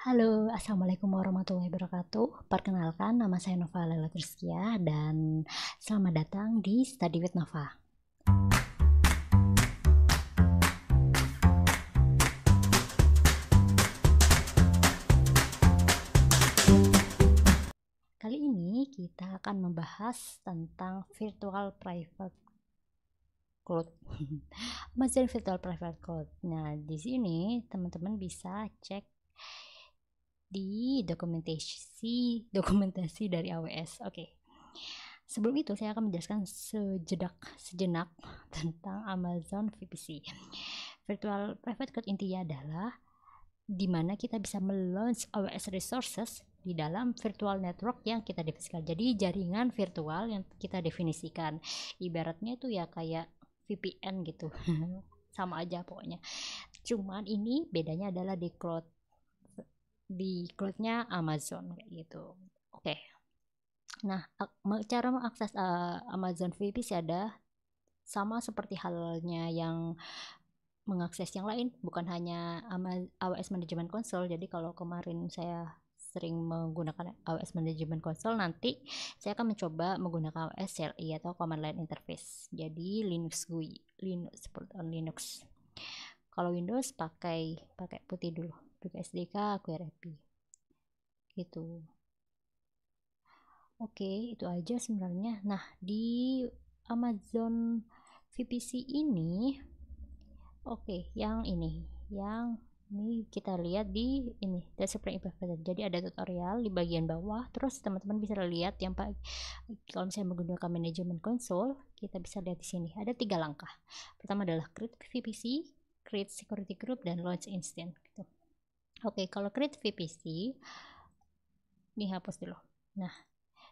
Halo, Assalamualaikum warahmatullahi wabarakatuh. Perkenalkan, nama saya Nova Lela Triskia dan selamat datang di Study with Nova. Kali ini kita akan membahas tentang virtual private cloud. Amazon Virtual Private Cloud. Nah, di sini teman-teman bisa cek di dokumentasi dari AWS. Oke. Sebelum itu saya akan menjelaskan sejenak tentang Amazon VPC. Virtual Private Cloud intinya adalah di mana kita bisa melaunch AWS resources di dalam virtual network yang kita definisikan. Jadi jaringan virtual yang kita definisikan. Ibaratnya itu ya kayak VPN gitu. Sama aja pokoknya. Cuman ini bedanya adalah di cloudnya Amazon kayak gitu. Oke. Nah, cara mengakses Amazon VPC ada sama seperti halnya yang mengakses yang lain, bukan hanya AWS Management Console. Jadi kalau kemarin saya sering menggunakan AWS Management Console, nanti saya akan mencoba menggunakan AWS CLI atau Command Line Interface. Jadi Linux GUI, Linux support on Linux. Kalau Windows pakai putih dulu, BPSDK, Query API. Gitu. Oke, itu aja sebenarnya. Nah, di Amazon VPC ini, oke, yang ini kita lihat di ini Display Info. Jadi ada tutorial di bagian bawah. Terus teman-teman bisa lihat yang kalau misalnya menggunakan manajemen console, kita bisa lihat di sini ada 3 langkah. Pertama adalah create VPC, create security group, dan launch instance. Gitu. Oke, kalau create VPC, ini hapus dulu. Nah,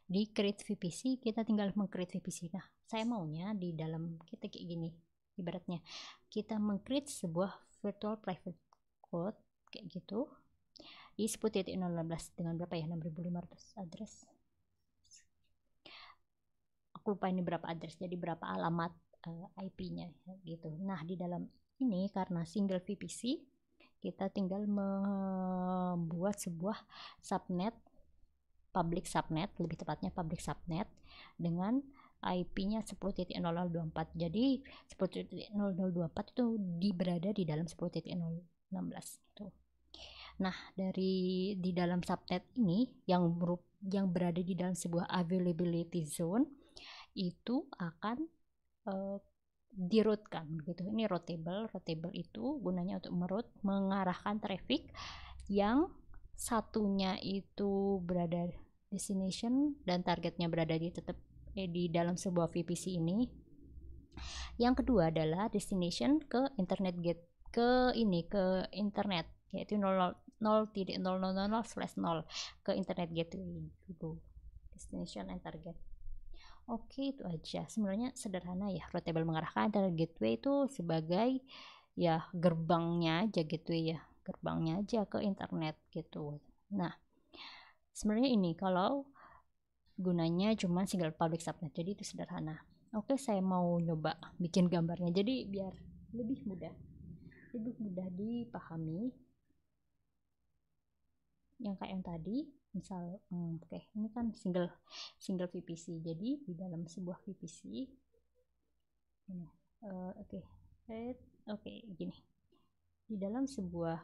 di create VPC kita tinggal meng-create VPC. Nah, saya maunya di dalam kita kayak gini, ibaratnya kita meng-create sebuah virtual private cloud kayak gitu di 10.016 dengan berapa ya, 6500 address, aku lupa ini berapa address, jadi berapa alamat IP-nya gitu. Nah, di dalam ini karena single VPC kita tinggal membuat sebuah subnet, public subnet, lebih tepatnya public subnet dengan IP-nya 10.0024. Jadi 10.0024 itu berada di dalam 10.016 gitu. Nah, di dalam subnet ini yang berada di dalam sebuah availability zone itu akan di-route-kan gitu. Ini routable itu gunanya untuk mengarahkan traffic yang satunya itu berada destination dan targetnya berada di dalam sebuah VPC ini. Yang kedua adalah destination ke internet gate ke internet, yaitu 0.000/0 ke internet gateway gitu. Destination and target. Oke, itu aja. Sebenarnya sederhana ya. Routable mengarahkan internet gateway itu sebagai ya gerbangnya aja gateway ya. Gerbangnya aja ke internet gitu. Nah, sebenarnya ini kalau gunanya cuma single public subnet. Jadi itu sederhana. Oke, saya mau nyoba bikin gambarnya. Jadi biar lebih mudah dipahami yang kayak yang tadi. Misal oke, ini kan single VPC. Jadi di dalam sebuah VPC ini oke, gini. Di dalam sebuah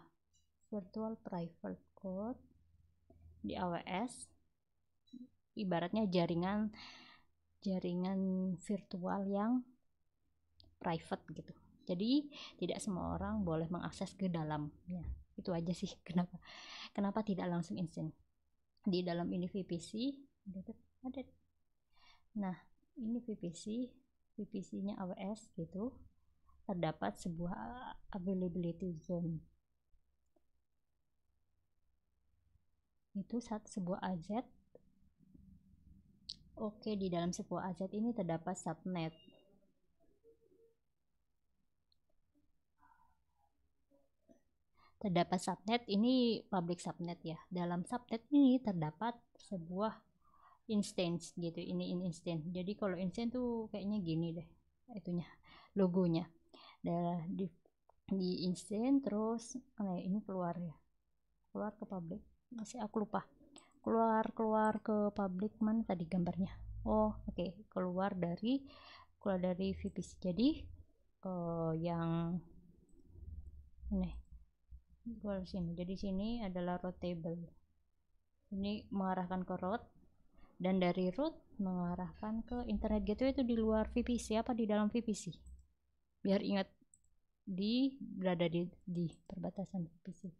virtual private cloud di AWS, ibaratnya jaringan virtual yang private gitu. Jadi tidak semua orang boleh mengakses ke dalamnya. Itu aja sih kenapa tidak langsung instant. Di dalam ini VPC ada. Nah, ini VPC-nya AWS gitu. Terdapat sebuah availability zone. Itu sebuah AZ. Oke, di dalam sebuah AZ ini terdapat subnet. Terdapat subnet, ini public subnet ya. Dalam subnet ini terdapat sebuah instance gitu. Ini instance. Jadi kalau instance tuh kayaknya gini deh. Itunya, logonya. Di instance terus ini keluar ya. keluar ke publik, masih aku lupa, keluar ke publik mana tadi gambarnya. Oh oke, keluar dari VPC. Jadi yang ini keluar sini. Jadi sini adalah root table, ini mengarahkan ke root, dan dari root mengarahkan ke internet gateway. Itu di luar VPC apa di dalam VPC, biar ingat berada di perbatasan VPC.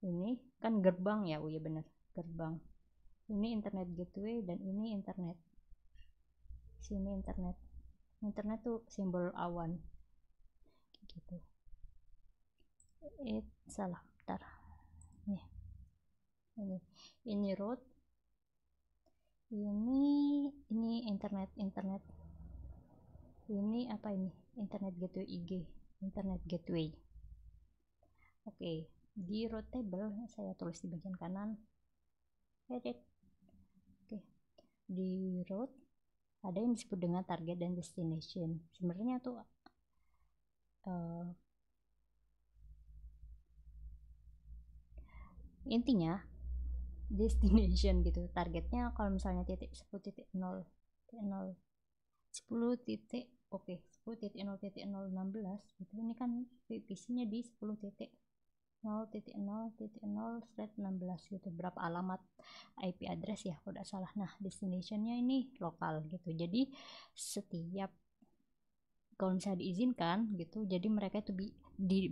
Ini kan gerbang ya, oh iya bener, gerbang. Ini internet gateway dan ini internet. Sini internet tuh simbol awan gitu. Salah, bentar. Ini root, ini internet. Ini apa ini? Internet gateway IG, internet gateway. Oke, di root table saya tulis di bagian kanan. Oke, di root ada yang disebut dengan target dan destination. Sebenarnya tuh intinya destination gitu. Targetnya kalau misalnya titik 10.0 oke 10.0.016 gitu. Ini kan VPC-nya di 10.0.0.0/16 gitu, berapa alamat IP address ya kalau tidak salah. Nah, destination-nya ini lokal gitu. Jadi setiap kalau misalnya diizinkan gitu, jadi mereka itu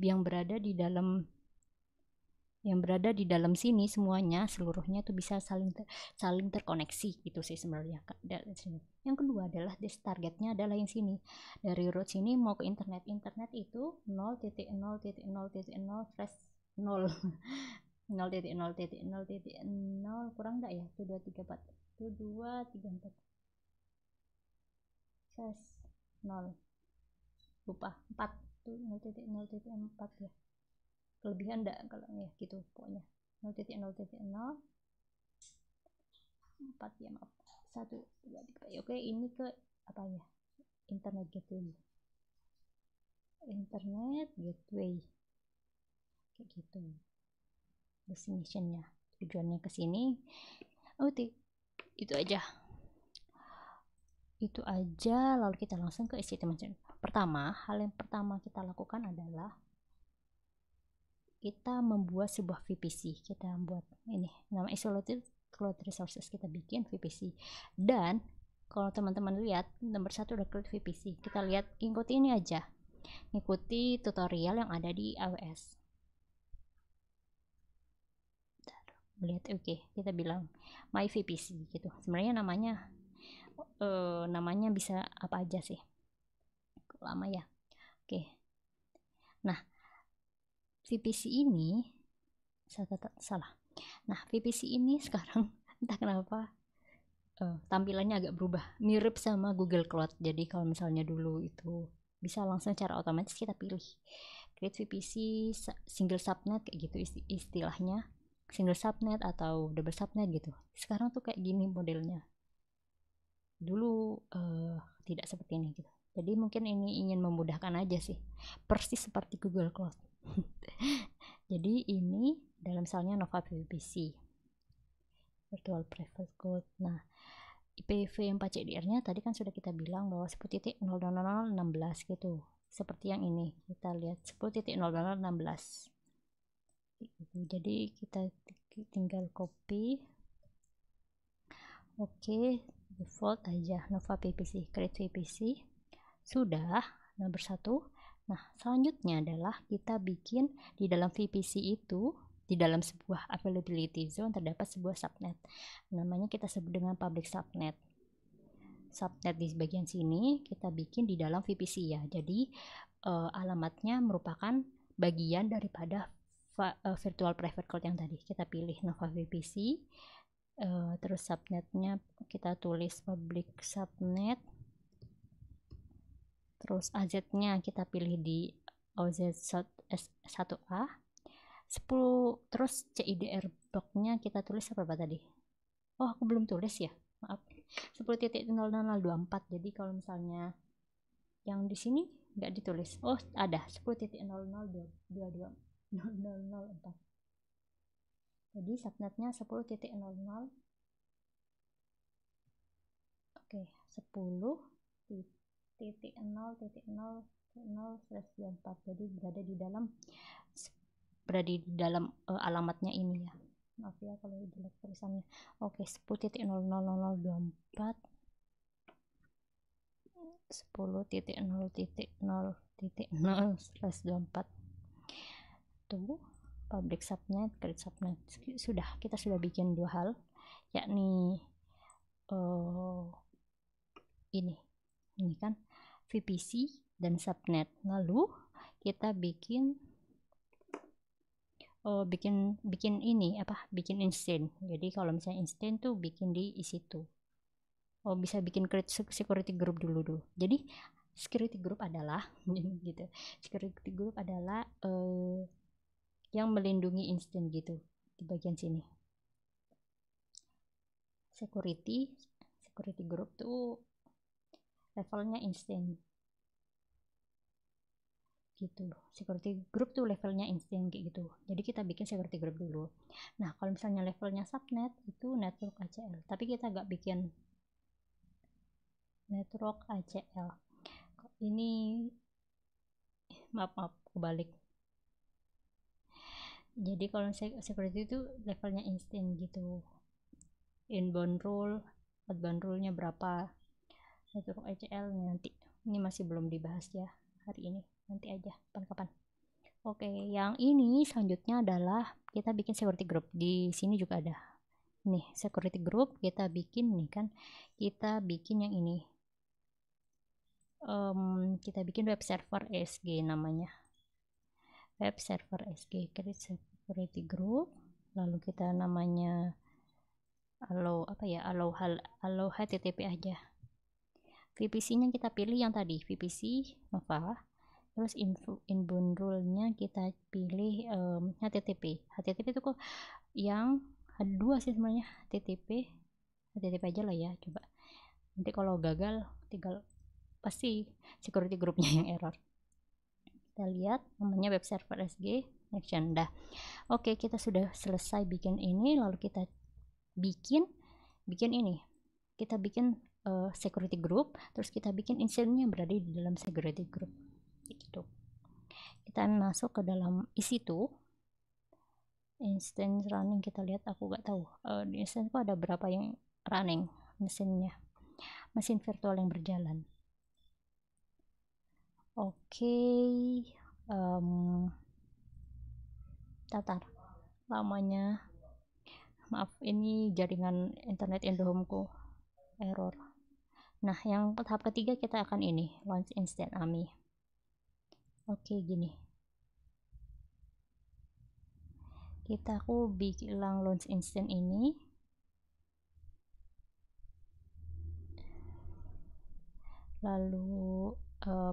yang berada di dalam sini semuanya, seluruhnya tuh bisa saling terkoneksi gitu sih sebenarnya. Yang kedua adalah targetnya adalah yang sini, dari root sini mau ke internet itu 0.0.0.0/0 0.0.0.0 kurang enggak ya, 1234 1234 0 lupa 4 tuh 0.0.4 ya, kelebihan enggak kalau ya gitu pokoknya 0.0.0 4 ya, maaf 1 2 3. Oke, ini ke apa ya, internet gateway kayak gitu destinationnya, tujuannya ke sini. Itu aja. Lalu kita langsung ke HTML. Hal yang pertama kita lakukan adalah kita membuat sebuah VPC. Kita buat ini nama isolated cloud resources, kita bikin VPC. Dan kalau teman-teman lihat nomor 1 udah create VPC, kita lihat ikuti ini aja, ikuti tutorial yang ada di AWS. Lihat, oke, kita bilang my VPC gitu. Sebenarnya namanya bisa apa aja sih, lama ya. Oke, nah VPC ini salah. Nah VPC ini sekarang entah kenapa tampilannya agak berubah, mirip sama Google Cloud. Jadi kalau misalnya dulu itu bisa langsung secara otomatis kita pilih create VPC single subnet kayak gitu istilahnya, single subnet atau double subnet gitu. Sekarang tuh kayak gini modelnya, dulu tidak seperti ini gitu. Jadi mungkin ini ingin memudahkan aja sih, persis seperti Google Cloud. Jadi ini dalam misalnya Nova VPC virtual private cloud. Nah, IPv4CDR-nya tadi kan sudah kita bilang bahwa 10.0.0.16 gitu. Seperti yang ini, kita lihat 10.0.0.16 gitu. Jadi kita tinggal copy. Oke, default aja Nova VPC, create VPC. Sudah, nomor 1. Nah, selanjutnya adalah kita bikin di dalam VPC itu, di dalam sebuah availability zone terdapat sebuah subnet. Namanya kita sebut dengan public subnet. Subnet di bagian sini kita bikin di dalam VPC ya. Jadi alamatnya merupakan bagian daripada virtual private cloud yang tadi. Kita pilih Nova VPC. Terus subnetnya kita tulis public subnet. Terus AZ-nya kita pilih di OZ1A. 10, terus CIDR blocknya kita tulis berapa tadi? Oh, aku belum tulis ya, maaf. 10.0.0.024. Jadi kalau misalnya yang di sini nggak ditulis, oh ada 10.0.0.024. Jadi subnetnya 10.00. Oke, 10.0.0.0/24. Jadi berada di dalam alamatnya ini ya. Maaf ya kalau jelek tulisannya. Oke, 10.00024 10.0.0.0/24 tuh public subnet, create subnet. Kita sudah bikin dua hal, yakni ini kan VPC dan subnet. Lalu kita bikin ini bikin instance. Jadi kalau misalnya instance tuh bikin di situ. Bisa bikin create security group dulu. Jadi security group adalah gitu. Security group adalah yang melindungi instance gitu di bagian sini. Security group tuh levelnya instance gitu. Security group tuh levelnya instance kayak gitu. Jadi kita bikin security group dulu. Nah, kalau misalnya levelnya subnet itu network ACL. Tapi kita nggak bikin network ACL. Ini maaf kebalik. Jadi kalau security itu levelnya instant gitu. Inbound rule, outbound rule-nya berapa? Network ACL nanti. Ini masih belum dibahas ya hari ini. Nanti aja kapan-kapan. Oke, yang ini selanjutnya adalah kita bikin security group. Di sini juga ada. Nih, security group kita bikin nih kan. Kita bikin yang ini. Kita bikin web server SG namanya. Web server SG, create security group, lalu kita namanya allow HTTP aja. VPC nya kita pilih yang tadi, VPC Nova. Terus inbound rule-nya kita pilih HTTP. HTTP itu kok yang ada dua sih sebenarnya, HTTP aja lah ya, coba. Nanti kalau gagal tinggal pasti security groupnya yang error. Kita lihat namanya web server SG connection. Dah. Oke, kita sudah selesai bikin ini, lalu kita bikin ini. Kita bikin security group, terus kita bikin instance-nya berada di dalam security group. Gitu. Kita masuk ke dalam EC2. Instance running, kita lihat, aku nggak tahu di instance itu ada berapa yang running mesinnya. Mesin virtual yang berjalan. Oke, tatar lamanya, maaf ini jaringan internet Indohome-ku error. Nah, yang tahap ketiga kita akan ini launch instant AMI. Oke, gini, aku bilang launch instant ini, lalu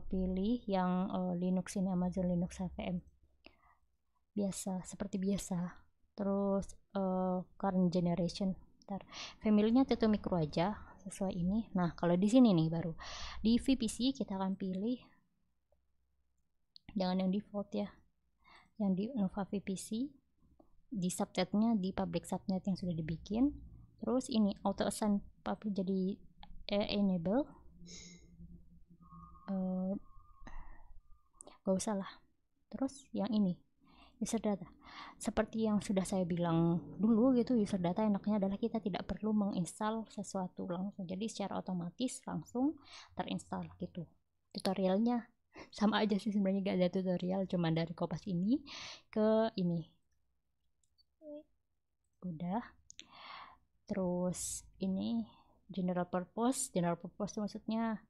pilih yang Linux ini, Amazon Linux HVM biasa, seperti biasa. Terus current generation, family-nya Teto Micro aja sesuai ini. Nah, kalau di sini nih baru di VPC kita akan pilih, jangan yang default ya, yang di Nova VPC. Di subnetnya di public subnet yang sudah dibikin. Terus ini auto assign public jadi enable, gak usah lah. Terus yang ini user data, seperti yang sudah saya bilang dulu gitu, user data enaknya adalah kita tidak perlu menginstal sesuatu langsung, jadi secara otomatis langsung terinstall gitu. Tutorialnya sama aja sih sebenarnya, gak ada tutorial, cuma dari Kopas ini ke ini udah. Terus ini general purpose itu maksudnya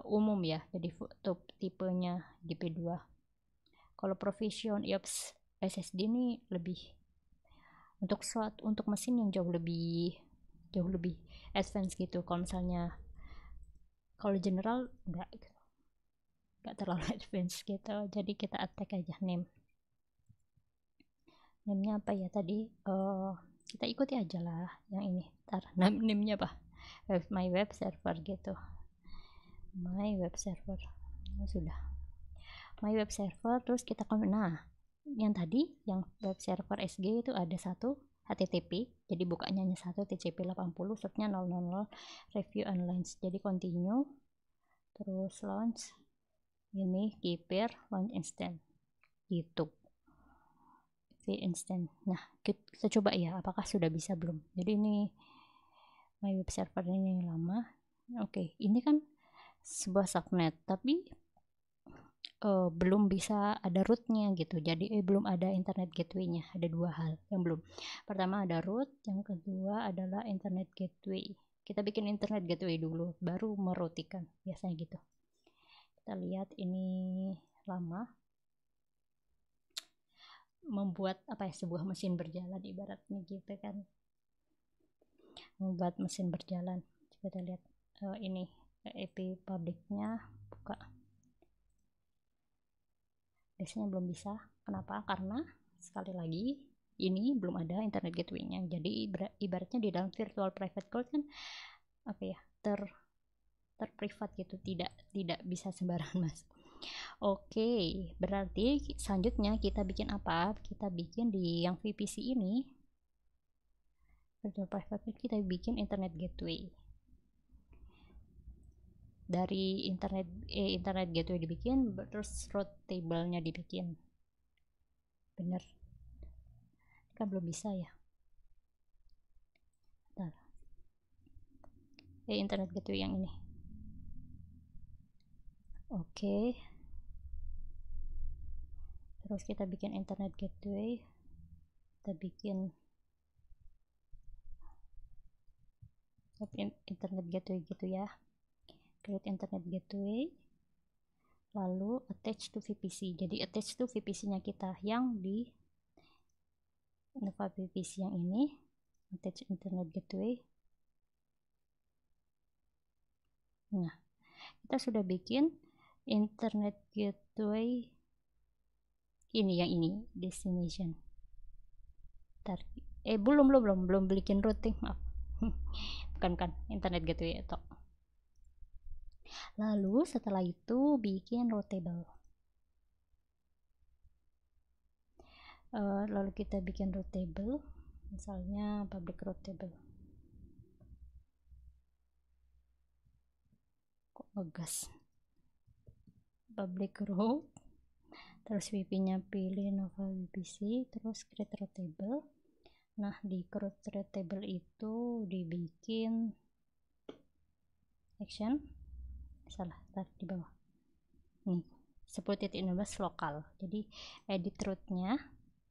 umum ya, jadi tipenya GP2. Kalau provision IOPS SSD ini lebih untuk mesin yang jauh lebih advance gitu. Kalau misalnya kalau general enggak terlalu advance gitu, jadi kita attack aja name-nya apa ya tadi, kita ikuti aja lah yang ini. Name-nya apa, my web server gitu, my web server. Sudah my web server, terus kita yang tadi yang web server SG itu ada satu, HTTP, jadi bukanya hanya 1, TCP 80, slotnya 000, review and launch, jadi continue, terus launch, ini keeper, launch instant, gitu, instant. Nah, kita coba ya, apakah sudah bisa belum. Jadi ini my web server ini lama. Oke, ini kan sebuah subnet, tapi belum bisa ada rootnya gitu, jadi belum ada internet gateway-nya. Ada dua hal yang belum. Pertama ada root, yang kedua adalah internet gateway. Kita bikin internet gateway dulu, baru merutikan, biasanya gitu. Kita lihat ini lama. Membuat apa ya, sebuah mesin berjalan ibaratnya gitu kan. Membuat mesin berjalan. Coba kita lihat ini IP publiknya, buka. Biasanya belum bisa. Kenapa? Karena sekali lagi ini belum ada internet gateway-nya. Jadi ibaratnya di dalam virtual private cloud kan apa ya, terprivat gitu, tidak bisa sembarangan masuk. Oke, berarti selanjutnya kita bikin apa? Kita bikin di yang VPC ini, virtual private cloud, kita bikin internet gateway. Dari internet gateway dibikin, terus route table-nya dibikin. Bener kan, belum bisa ya. Bentar. Internet gateway yang ini. Oke. Terus kita bikin internet gateway. Kita bikin internet gateway gitu ya. Create internet gateway. Lalu attach to VPC. Jadi attach to VPC-nya kita yang di Nova VPC yang ini. Attach internet gateway. Nah, kita sudah bikin internet gateway ini, yang ini destination. Belum bikin routing, maaf. bukan internet gateway itu. Lalu setelah itu bikin route table. Lalu kita bikin route table, misalnya public route table. Kok ngegas? Public route, terus VP-nya pilih Nova VPC, terus create route table. Nah, di create route table itu dibikin action, salah, tar di bawah nih, 10.16 lokal. Jadi edit route-nya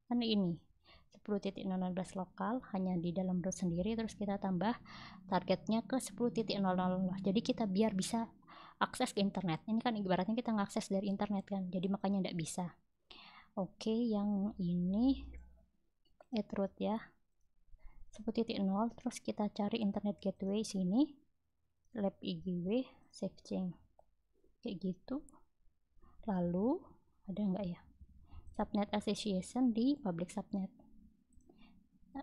kan ini 10.16 lokal, hanya di dalam root sendiri, terus kita tambah targetnya ke 10.00. Jadi kita biar bisa akses ke internet. Ini kan ibaratnya kita ngakses dari internet kan, jadi makanya tidak bisa. Oke, yang ini add root ya, 10.0, terus kita cari internet gateway sini, lab IGW, save change, kayak gitu. Lalu ada nggak ya subnet association di public subnet.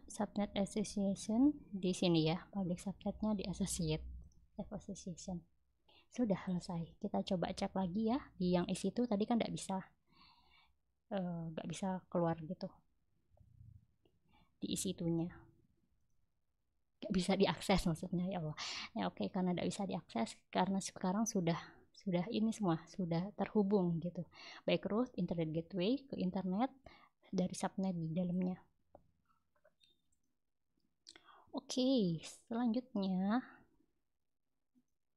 Subnet association di sini ya, public subnetnya di associate, association. Sudah selesai. Kita coba cek lagi ya, di yang isi itu tadi kan nggak bisa keluar gitu, di isi itunya nggak bisa diakses maksudnya, ya Allah ya. Oke, karena nggak bisa diakses, karena sekarang sudah ini semua sudah terhubung gitu, baik root, internet gateway ke internet dari subnet di dalamnya. Oke, selanjutnya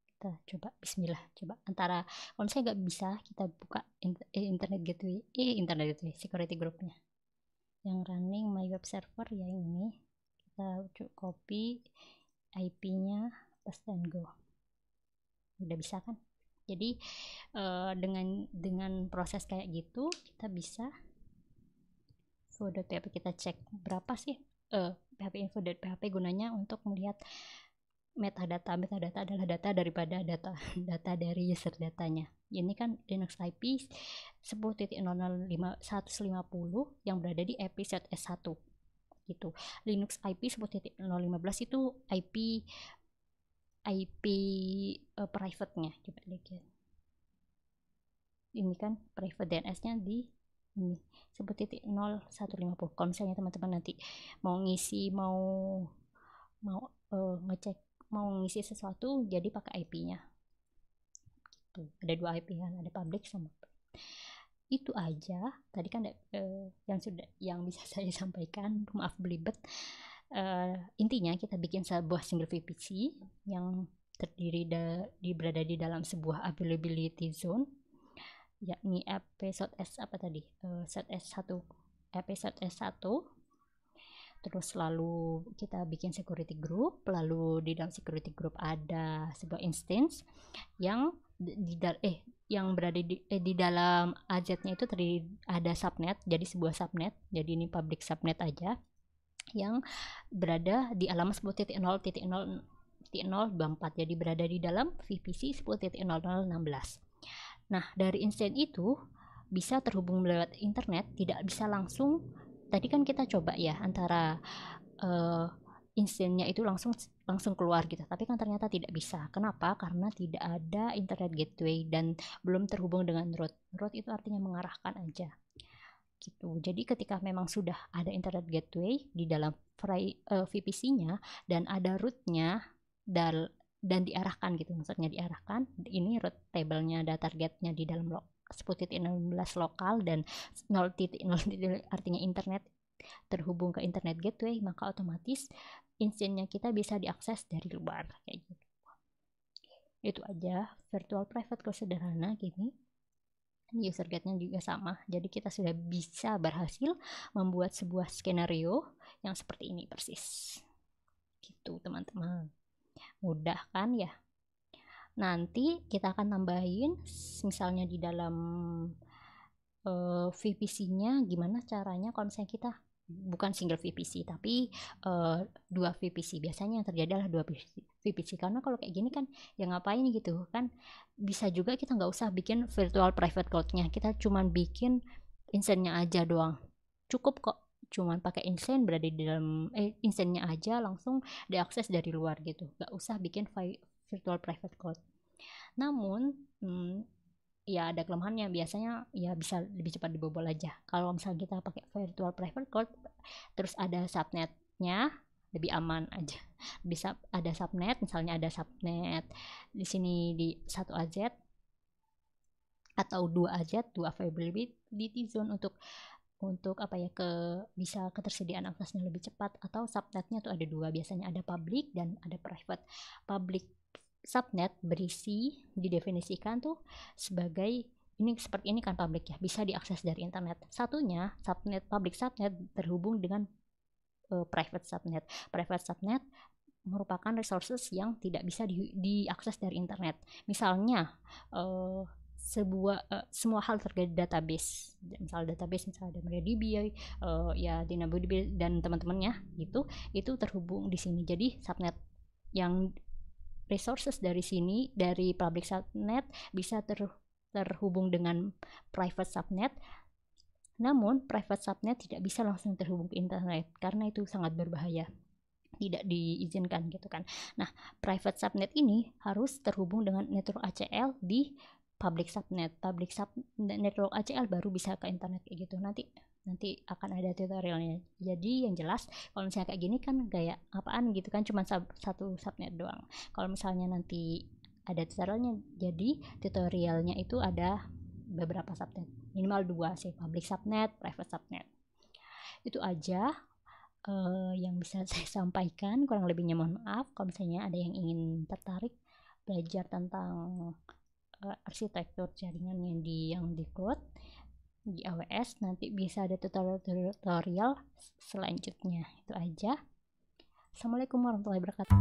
kita coba bismillah, coba antara kalau saya nggak bisa, kita buka internet gateway security groupnya yang running my web server ya, yang ini. Kita copy IP-nya, paste and go. Udah bisa kan? Jadi dengan proses kayak gitu kita bisa info.php, kita cek berapa sih php info.php gunanya untuk melihat metadata. Metadata adalah data daripada data dari user datanya. Ini kan Linux IP 10.0.150 yang berada di episode S1 gitu. Linux IP 10.015 itu IP private-nya. Coba lihat. Ini kan private DNS-nya di ini 10.0150. Kalau misalnya teman-teman nanti mau ngisi ngecek mau ngisi sesuatu, jadi pakai IP-nya. Tuh, ada 2 IP kan, ada public sama itu aja. Tadi kan yang bisa saya sampaikan, maaf belibet. Intinya kita bikin sebuah single VPC yang terdiri berada di dalam sebuah availability zone, yakni episode S1. Terus lalu kita bikin security group, lalu di dalam security group ada sebuah instance yang berada di dalam AZ-nya itu ada subnet, jadi sebuah subnet, jadi ini public subnet aja, yang berada di alamat 10.0.0.024, jadi berada di dalam VPC 10.0016. Nah, dari instance itu bisa terhubung lewat internet, tidak bisa langsung. Tadi kan kita coba ya antara instance-nya itu langsung keluar gitu, tapi kan ternyata tidak bisa. Kenapa? Karena tidak ada internet gateway dan belum terhubung dengan root. Root itu artinya mengarahkan aja gitu. Jadi ketika memang sudah ada internet gateway di dalam VPC-nya dan ada root-nya dan diarahkan gitu, maksudnya diarahkan, ini root table-nya, data target-nya di dalam 10.16 lokal dan 0.0 artinya internet terhubung ke internet gateway, maka otomatis instance-nya kita bisa diakses dari luar kayak gitu. Itu aja virtual private cloud sederhana gini. User guide-nya juga sama, jadi kita sudah bisa berhasil membuat sebuah skenario yang seperti ini persis gitu teman-teman. Mudah kan ya? Nanti kita akan tambahin misalnya di dalam VPC-nya gimana caranya kalau misalnya kita bukan single VPC tapi 2 VPC. Biasanya yang terjadi adalah 2 VPC, karena kalau kayak gini kan ya ngapain gitu kan, bisa juga kita nggak usah bikin virtual private cloud-nya, kita cuman bikin instance-nya aja doang, cukup kok, cuman pakai instance berada di dalam instance-nya aja langsung diakses dari luar gitu, nggak usah bikin virtual private cloud. Namun ya ada kelemahannya, biasanya ya bisa lebih cepat dibobol aja. Kalau misalnya kita pakai virtual private cloud terus ada subnetnya, lebih aman aja. Bisa ada subnet, misalnya ada subnet di sini di 1 AZ atau 2 AZ, 2 availability zone untuk apa ya, bisa ketersediaan aksesnya lebih cepat. Atau subnetnya tuh ada 2, biasanya ada public dan ada private. Public subnet berisi, didefinisikan tuh sebagai ini, seperti ini kan public ya, bisa diakses dari internet. Satunya subnet, public subnet terhubung dengan private subnet. Private subnet merupakan resources yang tidak bisa diakses dari internet. Misalnya semua hal terkait database, misal database misalnya ada MariaDB, ya DynamoDB dan teman-temannya gitu, itu terhubung di sini. Jadi subnet yang resources dari sini, dari public subnet bisa terhubung dengan private subnet. Namun private subnet tidak bisa langsung terhubung ke internet karena itu sangat berbahaya, tidak diizinkan gitu kan. Nah, private subnet ini harus terhubung dengan network ACL di public subnet. Public subnet network ACL baru bisa ke internet kayak gitu. Nanti akan ada tutorialnya. Jadi yang jelas kalau misalnya kayak gini kan kayak apaan gitu kan, cuma satu subnet doang. Kalau misalnya nanti ada tutorialnya, jadi tutorialnya itu ada beberapa subnet, minimal 2 sih, public subnet, private subnet. Itu aja yang bisa saya sampaikan, kurang lebihnya mohon maaf. Kalau misalnya ada yang ingin tertarik belajar tentang arsitektur jaringan yang di cloud di AWS, nanti bisa ada tutorial selanjutnya. Itu aja. Assalamualaikum warahmatullahi wabarakatuh.